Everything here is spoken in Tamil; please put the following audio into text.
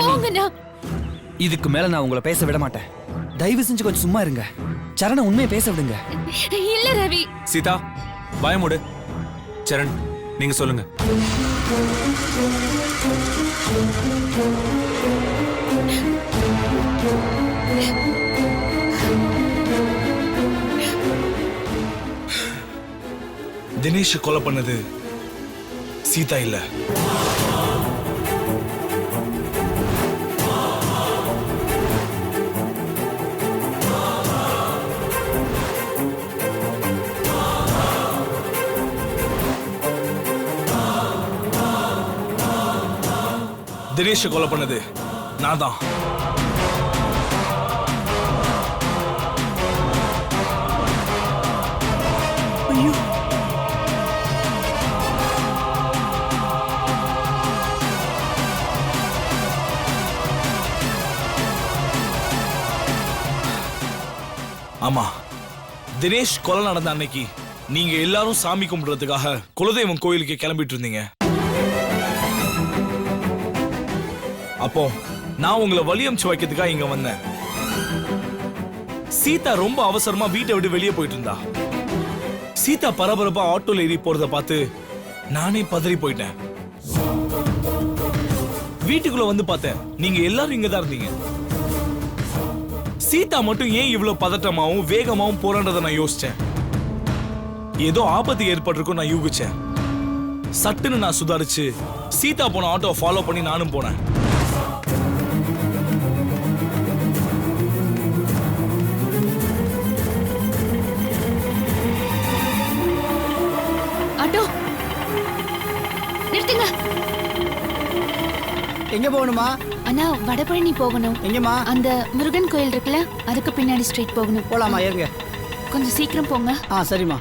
போங்கண்ணா. இதுக்கு மேல நான் உங்களை பேச விட மாட்டேன். தயவு செஞ்சு கொஞ்சம் சும்மா இருங்க. சரண உண்மையை பேச விடுங்க. இல்ல ரவி. சீதா பயமுடு. சரண் நீங்க சொல்லுங்க. தினேஷ் கொலை பண்ணது சீதா இல்ல. தினேஷ் கொலை பண்ணது நான் தான். ஆமா, தினேஷ் கொலை நடந்த அன்னைக்கு நீங்க எல்லாரும் சாமி கும்பிடுறதுக்காக குலதெய்வம் கோயிலுக்கு கிளம்பிட்டு இருந்தீங்க. அப்போ நான் உங்களை வழி அனுப்பிச்சு வைக்கிறதுக்காக இங்க வந்தேன். சீதா ரொம்ப அவசரமா வீட்டை விட்டு வெளியே போயிட்டு இருந்தா. சீதா பரபரப்பா ஆட்டோல ஏறி போறத பார்த்து நானே பதறி போயிட்டேன். வீட்டுக்குள்ள வந்து பார்த்தேன், நீங்க எல்லாரும் இங்கதான் இருந்தீங்க. சீதா மட்டும் ஏன் இவ்வளவு பதட்டமாவும் வேகமாவும் போறன்றதை நான் யோசிச்சேன். ஏதோ ஆபத்து ஏற்பட்டிருக்கும் நான் யூகிச்சேன். சட்டுன்னு நான் சுதாரிச்சு சீதா போன ஆட்டோ ஃபாலோ பண்ணி நானும் போனேன். ஆட்டோ நிறுத்துங்க. எங்க போகணுமா? அண்ணா வடபழனி போகணும். எங்கம்மா? அந்த முருகன் கோயில் இருக்குல்ல, அதுக்கு பின்னாடி ஸ்ட்ரெயிட் போகணும். போலாமா? ஏறுங்க. கொஞ்சம் சீக்கிரம் போங்க. சரிம்மா.